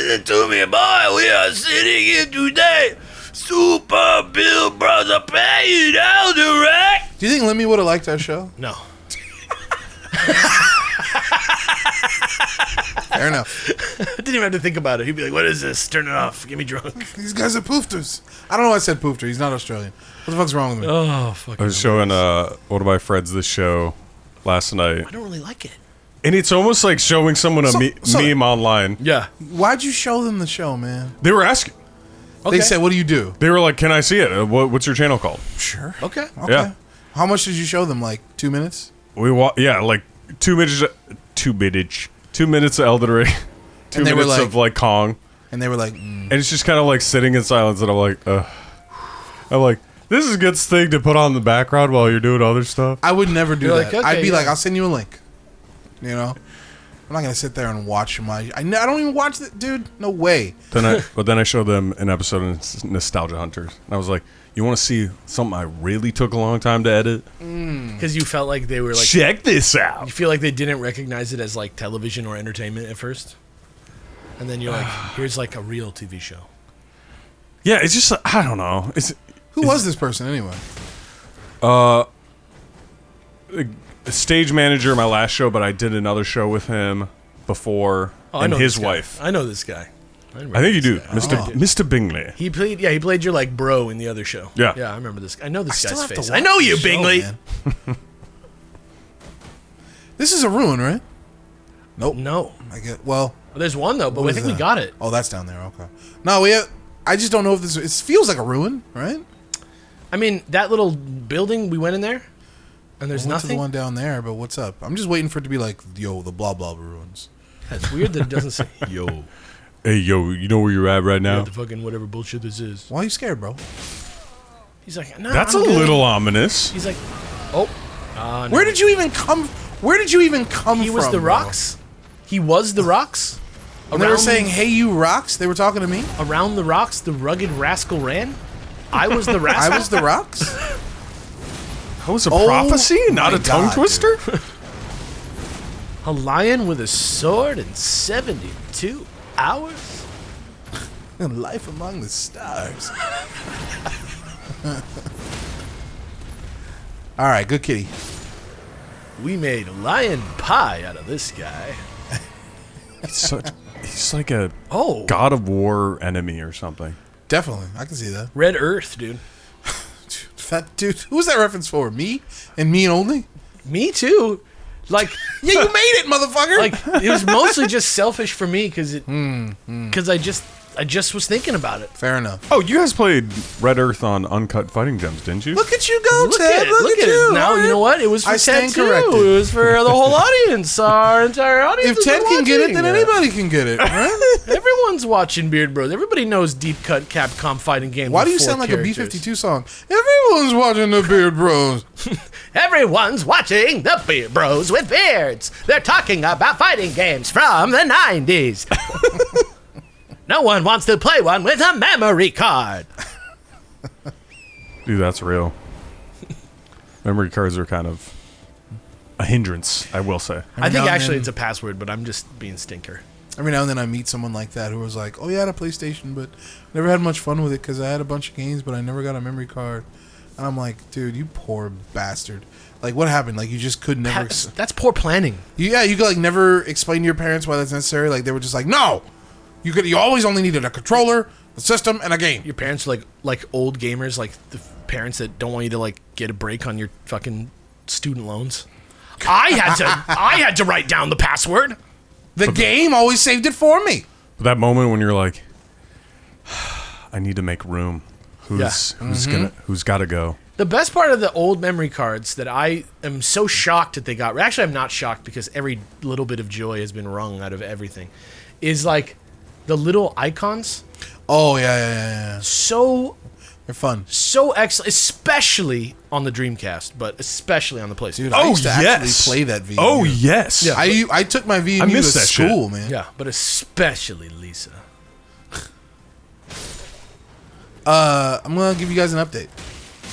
Listen to me, boy. We are sitting here today. Super Bill Brother paying Elden Ring. Do you think Lemmy would have liked our show? No. Fair enough. I didn't even have to think about it. He'd be like, what is this? Turn it off. Get me drunk. These guys are poofters. I don't know why I said poofter. He's not Australian. What the fuck's wrong with me? Oh, fucking. I was showing one of my friends this show last night. I don't really like it. And it's almost like showing someone a meme online. Yeah. Why'd you show them the show, man? They were asking. Okay. They said, what do you do? They were like, can I see it? What's your channel called? Sure. Okay. Yeah. How much did you show them? Like 2 minutes? Like 2 minutes. 2 minutes. 2 minutes of Elden Ring. 2 minutes of like Kong. And they were like, And it's just kind of like sitting in silence, and I'm like, this is a good thing to put on the background while you're doing other stuff. I would never do You're that. like, okay, I'd be yeah. like, I'll send you a link. You know? I'm not going to sit there and watch I don't even watch that, dude. No way. But then I showed them an episode of Nostalgia Hunters, and I was like, you want to see something I really took a long time to edit? Because you felt like they were like. Check this out. You feel like they didn't recognize it as like television or entertainment at first? And then you're like, here's like a real TV show. Yeah, it's just, I don't know. Who was this person anyway? A stage manager in my last show, but I did another show with him before, and his wife. I know this guy. I think you do, Mr. Bingley. He played your like bro in the other show. Yeah. I remember this. I know this still guy's have to face. watch I know you, the show, Bingley. man. This is a ruin, right? Nope. No. Well, There's one though, but what I is think we that? got it. Oh, that's down there. Okay. No, I just don't know if this. It feels like a ruin, right? I mean, that little building, we went in there, and there's I went to the nothing. one down there, but what's up? I'm just waiting for it to be like, yo, the blah blah ruins. It's weird that it doesn't say yo. Hey, yo, you know where you're at right now? The fucking whatever bullshit this is. Why are you scared, bro? He's like, nah, That's I'm a good. little ominous. He's like, oh. No. Where did you even come? Where did you even come from? He was the bro? rocks. He was the rocks. When they were saying, "Hey, you rocks," they were talking to me. Around the rocks, the rugged rascal ran. I was the rascal. I was the rocks. That was a prophecy, not a tongue twister? A lion with a sword in 72 hours. Life among the stars. All right, good kitty. We made lion pie out of this guy. He's like a Oh. God of War enemy or something. Definitely, I can see that. Red Earth, dude. Fat dude. Who was that reference for? Me and me only? Me too. Like, Yeah, you made it, motherfucker. like it was mostly just selfish for me because I just was thinking about it. Fair enough. Oh, you guys played Red Earth on Uncut Fighting Gems, didn't you? Look at you go, Ted. Look at you. it. Now All right. you know what? It was for I Ted stand too. corrected. It was for the whole audience. Our entire audience. If has Ted been can get it, then watching. anybody can get it, right? Everyone's watching Beard Bros. Everybody knows deep cut Capcom fighting game. Why with do you 4 sound like characters. a B-52 song? Everyone's watching the Beard Bros. Everyone's watching the Beard Bros with beards. They're talking about fighting games from the 90s. No one wants to play one with a memory card. Dude, that's real. Memory cards are kind of a hindrance, I will say. I think now and actually then- it's a password, but I'm just being stinker. Every now and then I meet someone like that who was like, oh, yeah, I had a PlayStation, but never had much fun with it because I had a bunch of games, but I never got a memory card. And I'm like, dude, you poor bastard. Like, what happened? Like, you just could never... That's poor planning. you could, like, never explain to your parents why that's necessary. Like, they were just like, no! You always only needed a controller, a system, and a game. Your parents are like old gamers, like the parents that don't want you to like get a break on your fucking student loans. I had to write down the password. The game always saved it for me. But that moment when you're like, I need to make room. Who's got to go? The best part of the old memory cards that I am so shocked that they got. Actually, I'm not shocked because every little bit of joy has been wrung out of everything. Is like the little icons. Oh, yeah. So They're fun. so excellent, especially on the Dreamcast, but especially on the PlayStation. Dude, I used to actually play that VMU. Oh, yes. Yeah. I took my VMU I to missed that school, shit. man. Yeah, but especially Lisa. I'm going to give you guys an update.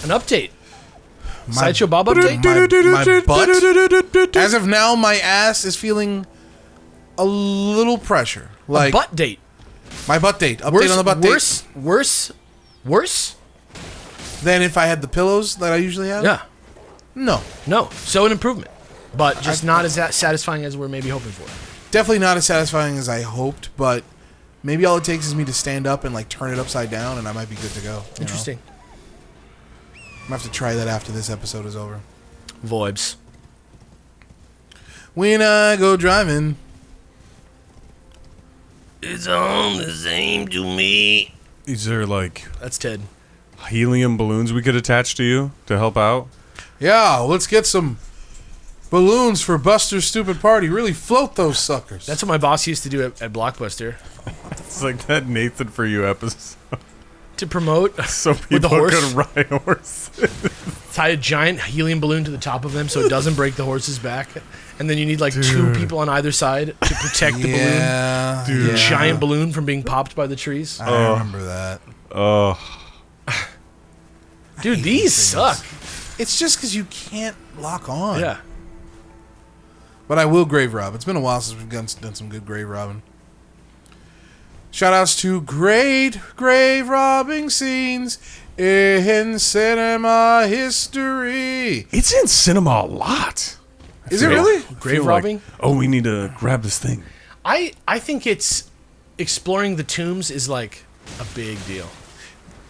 An update. Sideshow Bob update? My butt. As of now, my ass is feeling a little pressure. Like, A butt date. My butt date. Update on the butt date. Worse? Than if I had the pillows that I usually have? Yeah. No. So an improvement, but just not as satisfying as we're maybe hoping for. Definitely not as satisfying as I hoped, but maybe all it takes is me to stand up and like turn it upside down, and I might be good to go. Interesting. I'm gonna have to try that after this episode is over. Voibs. When I go driving, it's all the same to me. Is there like That's Ted. helium balloons we could attach to you to help out? yeah, let's get some balloons for Buster's stupid party. Really float those suckers. That's what my boss used to do at Blockbuster It's like that Nathan for You episode. to promote. So With the people horse? could ride a horse. Tie a giant helium balloon to the top of them so it doesn't break the horse's back, and then you need like two people on either side to protect the balloon. yeah, Dude. yeah. Giant balloon from being popped by the trees. I remember that. Oh, Dude, these suck. It's just because you can't lock on. Yeah. But I will grave rob. It's been a while since we've done some good grave robbing. Shout outs to great grave robbing scenes in cinema history. it's in cinema a lot. Is it really? Grave robbing? Oh, we need to grab this thing. I think it's exploring the tombs is like a big deal.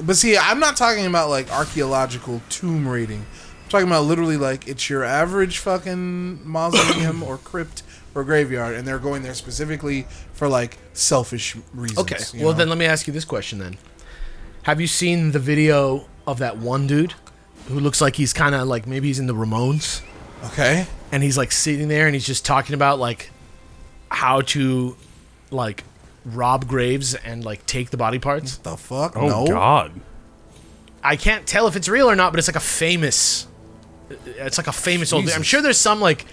But see, I'm not talking about like archaeological tomb raiding. I'm talking about literally like it's your average fucking mausoleum or crypt or graveyard, and they're going there specifically for like selfish reasons. Okay. you Well, know? then let me ask you this question then. Have you seen the video of that one dude who looks like he's kind of like maybe he's in the Ramones? Okay. And he's like sitting there and he's just talking about like how to like rob graves and like take the body parts. The fuck? Oh no. God. I can't tell if it's real or not, but it's like a famous old. Jesus. I'm sure there's some like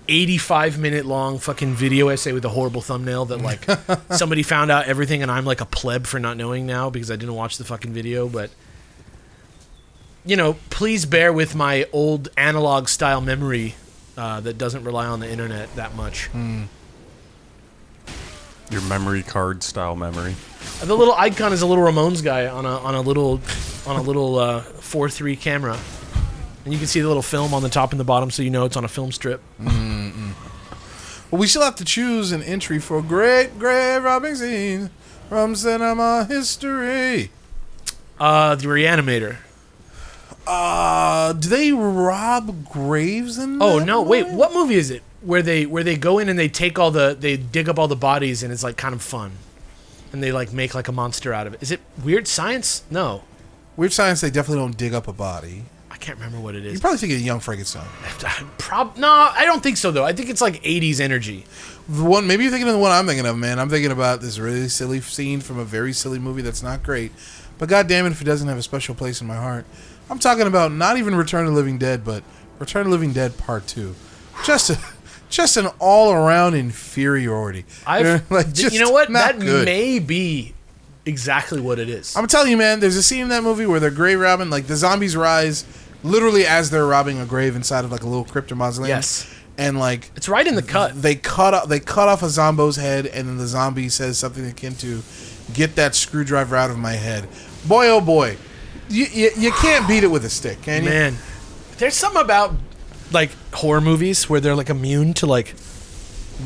85-minute long fucking video essay with a horrible thumbnail that like somebody found out everything and I'm like a pleb for not knowing now because I didn't watch the fucking video, but you know, please bear with my old analog style memory that doesn't rely on the internet that much. Your memory card style memory. The little icon is a little Ramones guy on a little 4:3 camera, and you can see the little film on the top and the bottom, so you know it's on a film strip. Well, we still have to choose an entry for great grave robbing scene from cinema history. The Reanimator. Do they rob graves in Oh that no! movie? Wait, what movie is it? Where they go in and they dig up all the bodies and it's like kind of fun, and they like make like a monster out of it. Is it Weird Science? No, Weird Science, they definitely don't dig up a body. I can't remember what it is. You're probably thinking of Young Frankenstein. No, I don't think so though. I think it's like 80s energy. The one, maybe you're thinking of the one I'm thinking of, man. I'm thinking about this really silly scene from a very silly movie that's not great. But God damn it if it doesn't have a special place in my heart. I'm talking about not even Return of the Living Dead, but Return of the Living Dead Part 2. Just an all-around inferiority. You know what? not That good. may be exactly what it is. I'm telling you, man, there's a scene in that movie where they're grave robbing, like the zombies rise literally as they're robbing a grave inside of like a little crypt or mausoleum. Yes. And like It's right in the cut. they cut off a zombo's head, and then the zombie says something akin to, "Get that screwdriver out of my head." Boy, oh boy, you can't beat it with a stick, can you? Man, there's something about like horror movies where they're like immune to like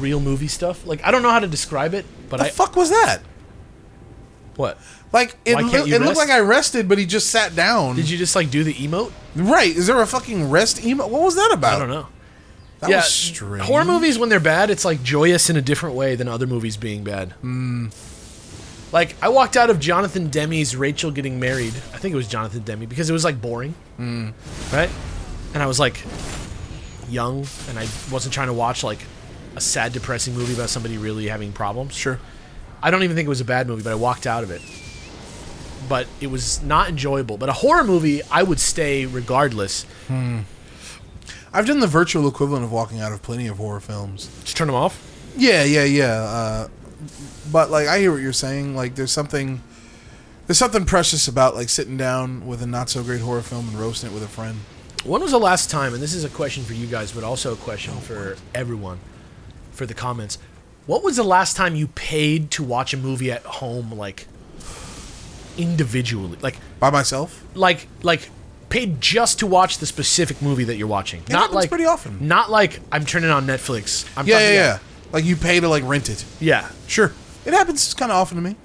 real movie stuff. Like I don't know how to describe it, but The fuck was that? What? Like it, Why can't you it looked rest? like I rested, but he just sat down. Did you just like do the emote? Right? Is there a fucking rest emo? What was that about? I don't know. That was strange. Horror movies when they're bad, it's like joyous in a different way than other movies being bad. Like I walked out of Jonathan Demme's Rachel Getting Married. I think it was Jonathan Demme because it was like boring, right? And I was like young, and I wasn't trying to watch like a sad, depressing movie about somebody really having problems. Sure. I don't even think it was a bad movie, but I walked out of it. But it was not enjoyable. But a horror movie, I would stay regardless. I've done the virtual equivalent of walking out of plenty of horror films. Just turn them off. Yeah. But like, I hear what you're saying. Like, there's something precious about like sitting down with a not so great horror film and roasting it with a friend. When was the last time, and this is a question for you guys, but also a question for everyone, for the comments, What was the last time you paid to watch a movie at home, like individually, By myself? like paid just to watch the specific movie that you're watching? It happens pretty often. Not like I'm turning on Netflix. I'm Yeah, talking- yeah. Like you pay to like rent it. Yeah. Sure. It happens kind of often to me.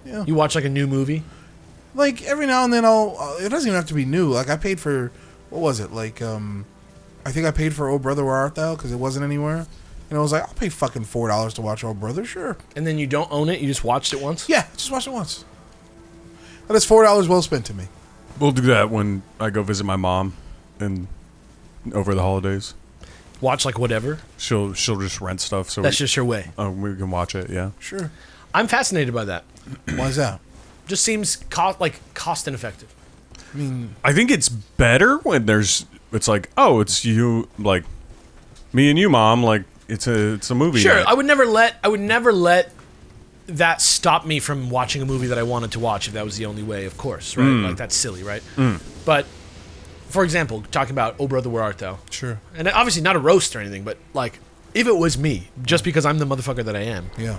Yeah. You watch like a new movie. Like every now and then it doesn't even have to be new. Like I paid for, what was it? Like, I think I paid for Oh Brother Where Art Thou because it wasn't anywhere. And I was like, I'll pay fucking $4 to watch Oh Brother, sure. And then you don't own it. You just watched it once. Yeah, just watch it once. That is $4 well spent to me. We'll do that when I go visit my mom, and over the holidays, Watch like whatever. she'll just rent stuff so That's just her way. we can watch it. Yeah. Sure. I'm fascinated by that. Why is that? Just seems cost ineffective. I mean, I think it's better when it's like, oh, it's you, like me and you, mom, like it's a movie. Sure, night. I would never let that stop me from watching a movie that I wanted to watch if that was the only way, of course, right? Like that's silly, right? But for example, talking about Oh Brother Where Art Thou? sure. And obviously not a roast or anything, but like if it was me, just because I'm the motherfucker that I am, Yeah.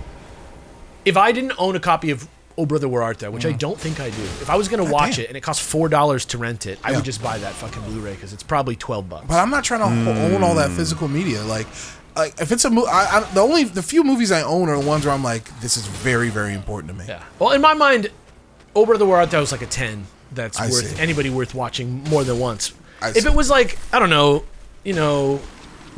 if I didn't own a copy of Oh Brother Where Art Thou, which I don't think I do, if I was going to watch damn. it and it cost $4 to rent it, I Yeah. would just buy that fucking Blu-ray because it's probably $12. But I'm not trying to own all that physical media. Like if it's a movie, the few movies I own are the ones where I'm like, this is very, very important to me. Yeah. Well, in my mind, Oh Brother Where Art Thou is like a 10 that's I worth see. anybody worth watching more than once. I If see. it was like, I don't know,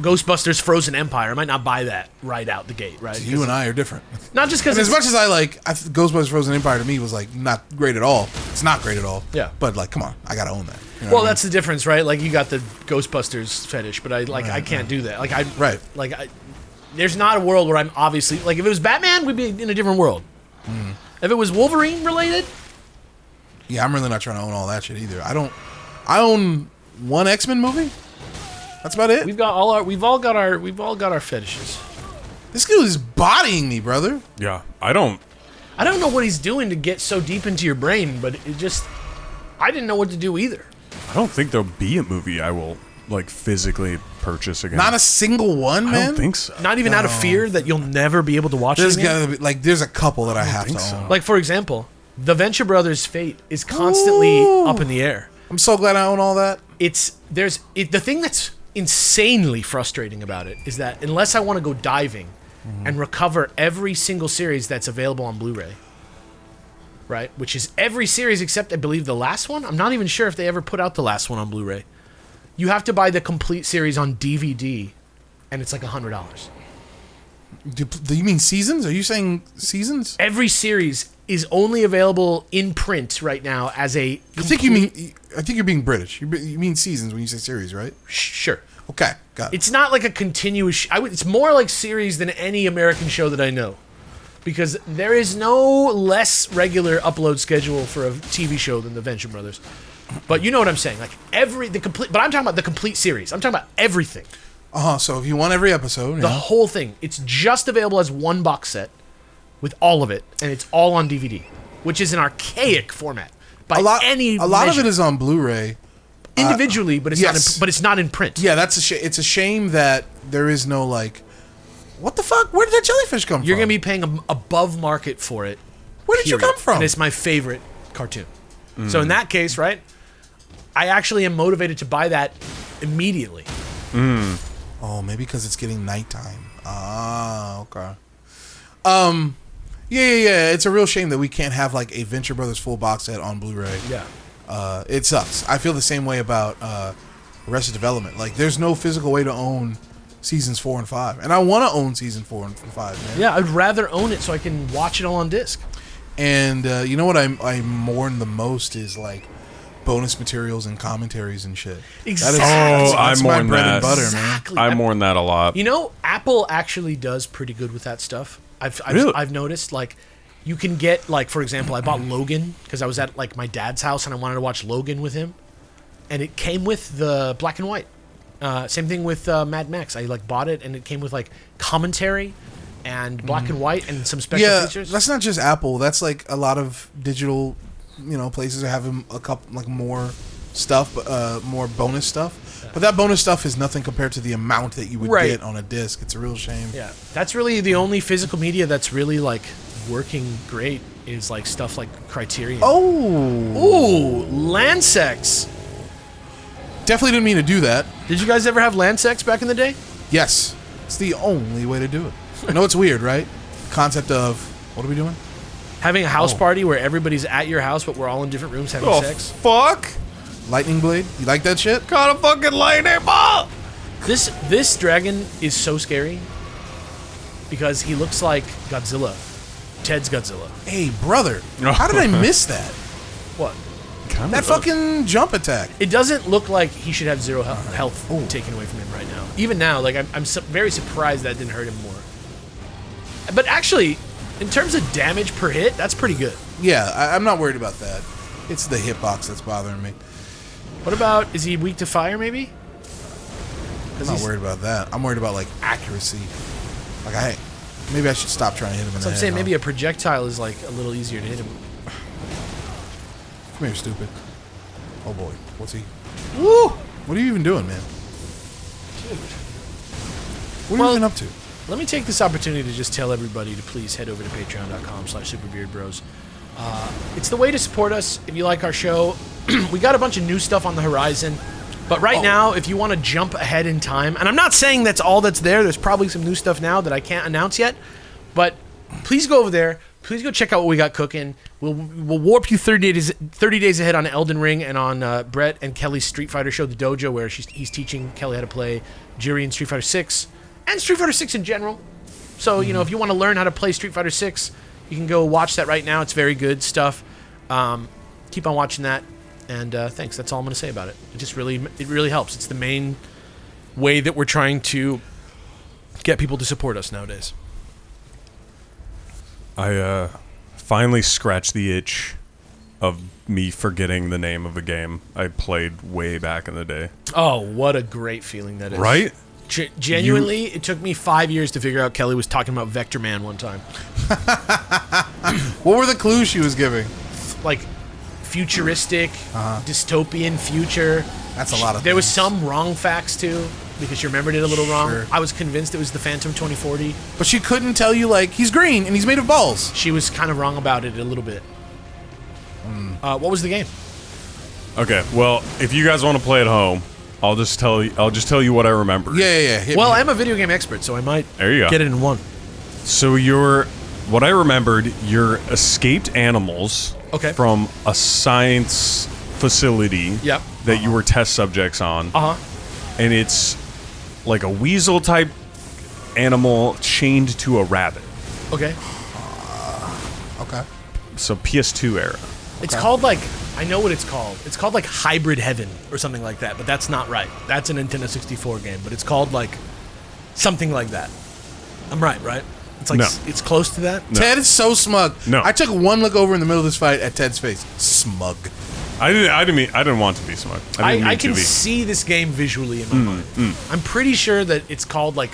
Ghostbusters Frozen Empire, I might not buy that right out the gate, right? You and I are different. Not just because And as much as Ghostbusters Frozen Empire to me was like not great at all. It's not great at all. Yeah. But like, come on, I gotta own that. You know well, what I mean? that's the difference, right? Like you got the Ghostbusters fetish, but I can't do that. Like there's not a world where I'm obviously like if it was Batman, we'd be in a different world. If it was Wolverine related, Yeah, I'm really not trying to own all that shit either. I own one X-Men movie. That's about it. we've all got our fetishes. This dude is bodying me, brother. Yeah. I don't. I don't know what he's doing to get so deep into your brain, but I didn't know what to do either. I don't think there'll be a movie I will like physically purchase again. Not a single one, I man. don't think so. Not even out of fear that you'll never be able to watch There's it again. gotta be there's a couple that I have to think so. own. Like for example, the Venture Brothers' fate is constantly Ooh. up in the air. I'm so glad I own all that. The thing that's insanely frustrating about it is that unless I want to go diving and recover every single series that's available on Blu-ray, right, which is every series except I believe the last one. I'm not even sure if they ever put out the last one on Blu-ray. You have to buy the complete series on DVD, and it's like $100. Do you mean seasons? Are you saying seasons? Every series is only available in print right now as a. I think you're being British. You mean seasons when you say series, right? Sure. Okay, got it. It's not like a continuous. It's more like series than any American show that I know, because there is no less regular upload schedule for a TV show than the Venture Brothers. But you know what I'm saying, like the complete. But I'm talking about the complete series. I'm talking about everything, So if you want every episode, the yeah. whole thing. It's just available as one box set with all of it, and it's all on DVD, which is an archaic format by a lot measure. of it is on Blu-ray. individually, but it's yes. but it's not in print. Yeah, it's a shame that there is no like, what the fuck? Where did that jellyfish come You're from? gonna be paying above market for it. Where did you period. come from? And it's my favorite cartoon. So in that case, right, I actually am motivated to buy that immediately. Oh, maybe because it's getting nighttime. Ah, okay. Yeah. It's a real shame that we can't have like a Venture Brothers full box set on Blu-ray. Yeah. It sucks. I feel the same way about Arrested Development. Like, there's no physical way to own seasons 4 and 5, and I want to own season 4 and 5, man. Yeah, I'd rather own it so I can watch it all on disc. And you know what I mourn the most is like bonus materials and commentaries and shit. Exactly. That's I my mourn bread that. and butter, Exactly. I mourn that a lot. You know, Apple actually does pretty good with that stuff. Really? I've noticed, like, you can get, like, for example, I bought Logan because I was at, like, my dad's house and I wanted to watch Logan with him. And it came with the black and white. Same thing with Mad Max. I, like, bought it and it came with, like, commentary and black and white and some special features. That's not just Apple. That's like a lot of digital, places are having a couple like more stuff, more bonus stuff. But that bonus stuff is nothing compared to the amount that you would get on a disc. It's a real shame. Yeah, that's really the only physical media that's really like working great is like stuff like Criterion. Ooh, Landsex. Definitely didn't mean to do that. Did you guys ever have Landsex back in the day? Yes. It's the only way to do it. I know it's weird, right? Concept of, what are we doing? Having a house party where everybody's at your house, but we're all in different rooms having sex. Fuck! Lightning blade? You like that shit? Got a fucking lightning ball! This dragon is so scary because he looks like Godzilla. Ted's Godzilla. Hey, brother. How did I miss that? What? That fucking jump attack. It doesn't look like he should have zero health taken away from him right now. Even now, like I'm very surprised that didn't hurt him more. But actually, in terms of damage per hit, that's pretty good. Yeah, I'm not worried about that. It's the hitbox that's bothering me. What about, is he weak to fire maybe? I'm not worried about that. I'm worried about like accuracy. Like maybe I should stop trying to hit him in the head. I'm saying maybe a projectile is like a little easier to hit him. Come here, stupid. Oh boy, what's he? Woo! What are you even doing, man? Dude. What are you even up to? Let me take this opportunity to just tell everybody to please head over to patreon.com/superbeardbros. It's the way to support us if you like our show. We got a bunch of new stuff on the horizon. But right now, if you want to jump ahead in time, and I'm not saying that's all that's there. There's probably some new stuff now that I can't announce yet. But please go over there. Please go check out what we got cooking. We'll warp you 30 days ahead on Elden Ring and on Brett and Kelly's Street Fighter show, The Dojo, where he's teaching Kelly how to play Jiri in Street Fighter 6 and Street Fighter 6 in general. So, you know, if you want to learn how to play Street Fighter 6, you can go watch that right now. It's very good stuff. Keep on watching that. And thanks. That's all I'm going to say about it. It really helps. It's the main way that we're trying to get people to support us nowadays. I finally scratched the itch of me forgetting the name of a game I played way back in the day. Oh, what a great feeling that is. Right? Genuinely, it took me 5 years to figure out Kelly was talking about Vector Man one time. What were the clues she was giving? Like, futuristic, dystopian future. That's a lot of There was things. some wrong facts, too, because you remembered it a little wrong. Sure. I was convinced it was the Phantom 2040. But she couldn't tell you, like, he's green and he's made of balls. She was kind of wrong about it a little bit. What was the game? Okay, well, if you guys want to play at home, I'll just tell you what I remember. Yeah. Hit Well, me. I'm a video game expert, so I might There you go. get it in one. So what I remembered, you're escaped animals from a science facility that you were test subjects on. And it's like a weasel type animal chained to a rabbit. Okay. Okay. So PS2 era. It's called like, I know what it's called. It's called like Hybrid Heaven or something like that, but that's not right. That's a Nintendo 64 game, but it's called like something like that. I'm right? It's like, It's close to that. No. Ted is so smug. No. I took one look over in the middle of this fight at Ted's face. Smug. I didn't want to be smug. I can see this game visually in my mind. I'm pretty sure that it's called like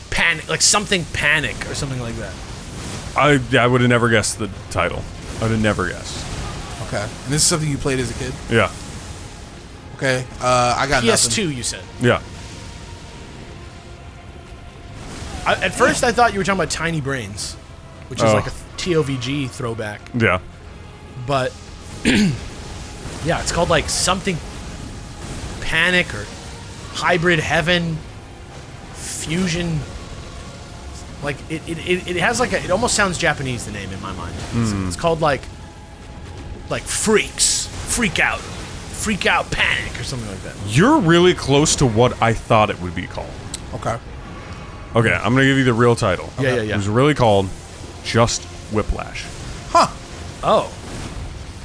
Panic, like something Panic or something like that. I would have never guessed the title. I would have never guessed. Okay. And this is something you played as a kid? Yeah. Okay. I got PS2, nothing. you said. Yeah. At first, I thought you were talking about Tiny Brains, which is like a TOVG throwback. Yeah. But yeah, it's called like something Panic or Hybrid Heaven Fusion. Like it has like it almost sounds Japanese, the name in my mind. It's called like Freak Out Panic or something like that. You're really close to what I thought it would be called. Okay. Okay, I'm gonna give you the real title. Yeah. It was really called Just Whiplash. Huh. Oh,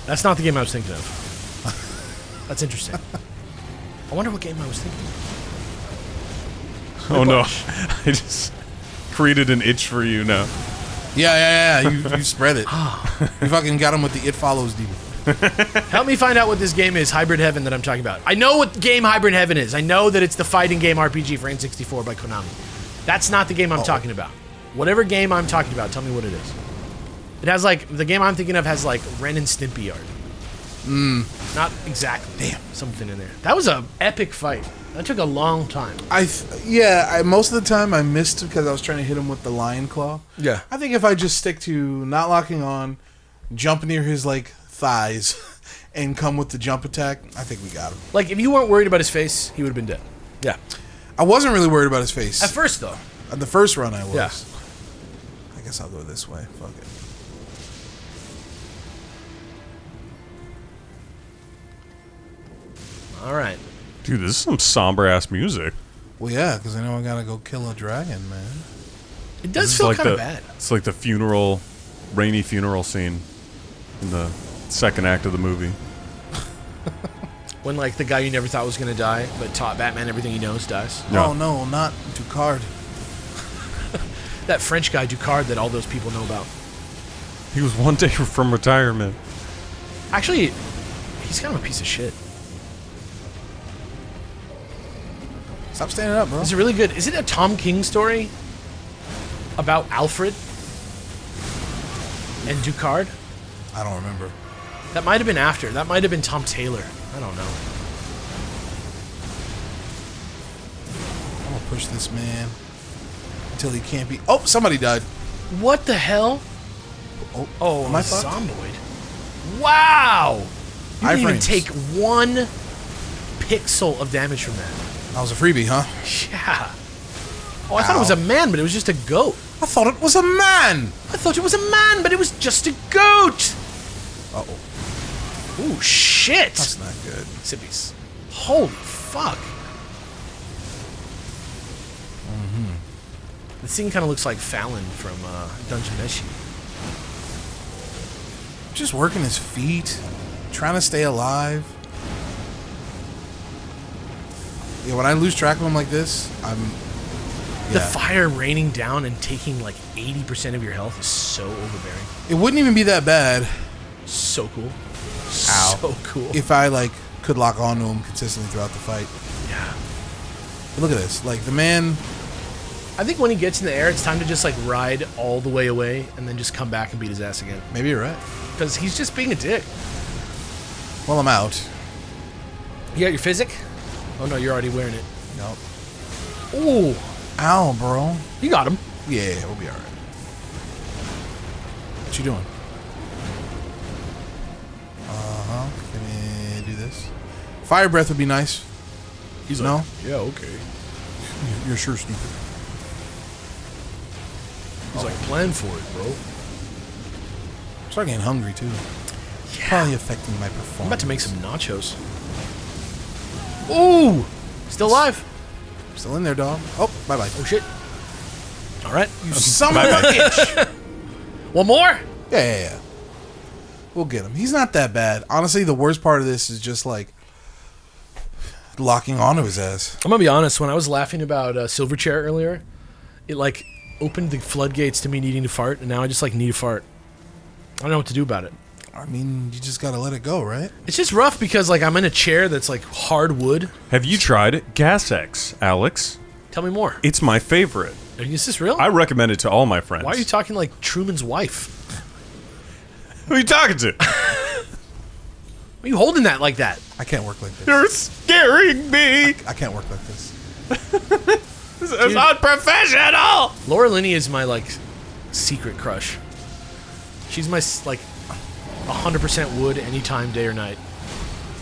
that's not the game I was thinking of. That's interesting. I wonder what game I was thinking of. Oh no, I just created an itch for you now. Yeah. You spread it. You fucking got him with the It Follows demon. Help me find out what this game is, Hybrid Heaven, that I'm talking about. I know what game Hybrid Heaven is. I know that it's the fighting game RPG for N64 by Konami. That's not the game I'm talking about. Whatever game I'm talking about, tell me what it is. It has like, the game I'm thinking of has like Ren and Stimpy art. Not exactly. Damn. Something in there. That was an epic fight. That took a long time. Most of the time I missed because I was trying to hit him with the lion claw. Yeah. I think if I just stick to not locking on, jump near his like thighs, and come with the jump attack, I think we got him. Like if you weren't worried about his face, he would have been dead. Yeah. I wasn't really worried about his face. At first though. On the first run I was. Yeah. I guess I'll go this way. Fuck it. All right. Dude, this is some somber ass music. Well, yeah, because I know I gotta go kill a dragon, man. It does feel kind of bad. It's like the rainy funeral scene in the second act of the movie. When like the guy you never thought was gonna die, but taught Batman everything he knows, dies. No. Oh no, not Ducard. That French guy Ducard that all those people know about. He was one day from retirement. Actually, he's kind of a piece of shit. Stop standing up, bro. Is it really good? Is it a Tom King story about Alfred and Ducard? I don't remember. That might have been after. That might have been Tom Taylor. I don't know. I'm gonna push this man until he can't be. Oh, somebody died. What the hell? Oh, my Zomboid. Wow! You didn't even take 1 pixel of damage from that. That was a freebie, huh? Yeah. Oh, I thought it was a man, but it was just a goat. I thought it was a man! I thought it was a man, but it was just a goat! Uh-oh. Ooh, shit! That's not good. Sippies. Holy fuck. Mm-hmm. The scene kind of looks like Fallon from Dungeon Meshi. Just working his feet, trying to stay alive. Yeah, when I lose track of him like this, The fire raining down and taking like 80% of your health is so overbearing. It wouldn't even be that bad. So cool. Ow. So cool. If I like could lock onto him consistently throughout the fight. Yeah. But look at this. Like the man. I think when he gets in the air, it's time to just like ride all the way away and then just come back and beat his ass again. Maybe you're right. Because he's just being a dick. Well, I'm out. You got your physic? Oh no, you're already wearing it. Nope. Ooh. Ow, bro. You got him. Yeah, we'll be alright. What you doing? Uh-huh. Can we do this? Fire breath would be nice. He's no? Like, yeah, okay. You're sure stupid. He's like, plan for it, bro. I'm starting getting hungry, too. Yeah. Probably affecting my performance. I'm about to make some nachos. Ooh! Still alive. Still in there, dog. Oh, bye-bye. Oh, shit. All right. You son of a bitch. One more? Yeah. We'll get him. He's not that bad. Honestly, the worst part of this is just, like, locking onto his ass. I'm going to be honest. When I was laughing about Silverchair earlier, it, like, opened the floodgates to me needing to fart, and now I just, like, need to fart. I don't know what to do about it. I mean, you just gotta let it go, right? It's just rough because, like, I'm in a chair that's, like, hard wood. Have you tried Gas X, Alex? Tell me more. It's my favorite. Is this real? I recommend it to all my friends. Why are you talking like Truman's wife? Who are you talking to? Why are you holding that like that? I can't work like this. You're scaring me. I can't work like this. This is unprofessional. Laura Linney is my, like, secret crush. She's my, like, 100% wood anytime, day or night.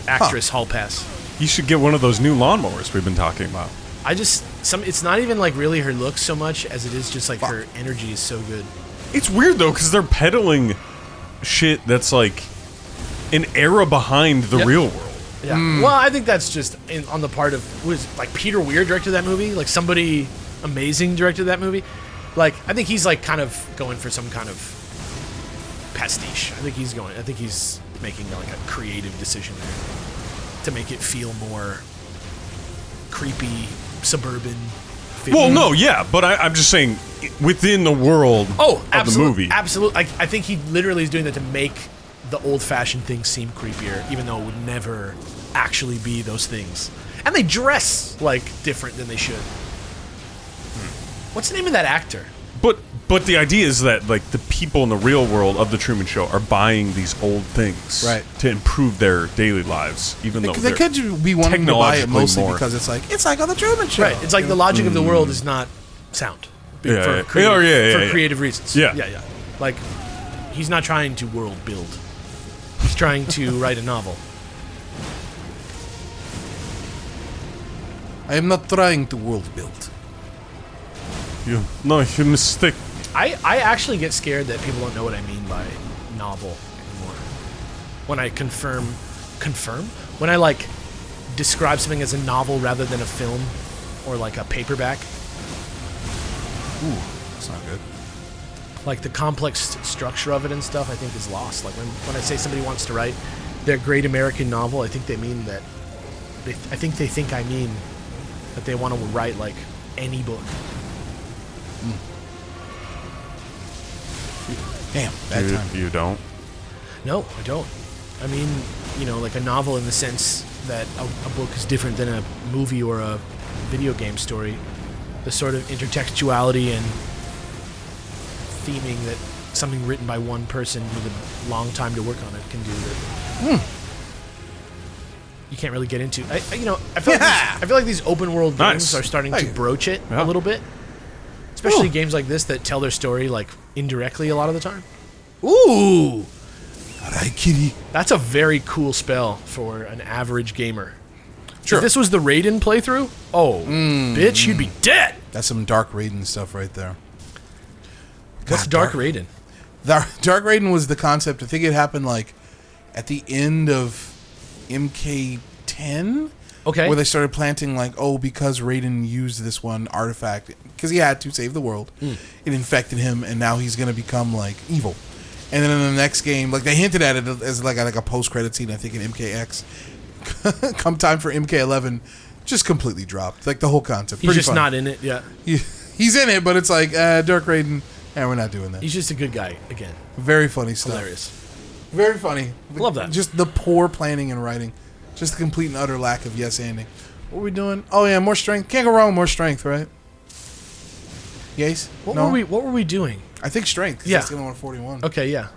Actress, hall pass. You should get one of those new lawnmowers we've been talking about. It's not even, like, really her looks so much as it is just, like, her energy is so good. It's weird, though, because they're peddling shit that's, like, an era behind the real world. Yeah. Well, I think that's just on the part of, like, Peter Weir directed that movie? Like, somebody amazing directed that movie? Like, I think he's, like, kind of going for some kind of pastiche. I think he's making, like, a creative decision there to make it feel more creepy, suburban. Well, no, yeah, but I'm just saying within the world of the movie. Absolutely. I think he literally is doing that to make the old-fashioned things seem creepier, even though it would never actually be those things. And they dress, like, different than they should. What's the name of that actor? But the idea is that like the people in the real world of the Truman Show are buying these old things to improve their daily lives, even though they could be wanting to buy it mostly because it's like on the Truman Show. Right. It's like the logic of the world is not sound for creative reasons. Yeah. Like he's not trying to world build. He's trying to write a novel. I am not trying to world build. You mistake. I actually get scared that people don't know what I mean by novel anymore. When I confirm? When I like describe something as a novel rather than a film or like a paperback. Ooh, that's not good. Like the complex structure of it and stuff, I think is lost. Like when I say somebody wants to write their great American novel, I think they mean that. I think I mean that they want to write like any book. Damn, bad time. You don't? No, I don't. I mean, like a novel in the sense that a book is different than a movie or a video game story. The sort of intertextuality and theming that something written by one person with a long time to work on it can do that. You can't really get into. I feel like these open world games are starting to broach it a little bit. Especially games like this that tell their story like indirectly a lot of the time. Ooh! Alright, kitty. That's a very cool spell for an average gamer. Sure. If this was the Raiden playthrough, bitch, you'd be dead! That's some Dark Raiden stuff right there. What's Dark Raiden? Dark Raiden was the concept. I think it happened like at the end of MK10. Okay. Where they started planting like, because Raiden used this one artifact because he had to save the world. It infected him, and now he's gonna become like evil. And then in the next game, like they hinted at it as like a post-credit scene, I think in MKX. Come time for MK11, just completely dropped. Like the whole concept. He's just not in it yet. He's in it, but it's like Dark Raiden, and we're not doing that. He's just a good guy again. Very funny stuff. Hilarious. Very funny. Love that. Just the poor planning and writing. Just the complete and utter lack of yes-anding. What are we doing? Oh yeah, more strength. Can't go wrong with more strength, right? Yes? What were we doing? I think strength. Yeah. That's the only one 41. Okay, yeah.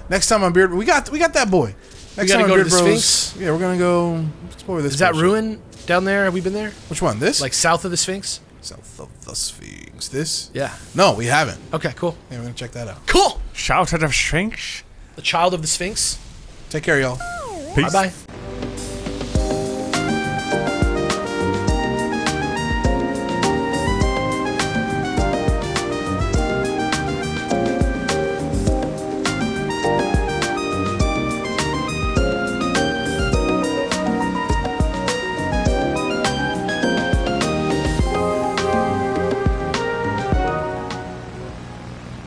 Next time on Beard, we got that boy. Next time on go Beard to the Bros, Sphinx? Yeah, we're gonna go explore this. Is that ruin down there? Have we been there? Which one? This? Like south of the Sphinx? South of the Sphinx. This? Yeah. No, we haven't. Okay, cool. Yeah, we're gonna check that out. Cool. Shout at the Sphinx. The child of the Sphinx. Take care, y'all. Peace. Bye-bye.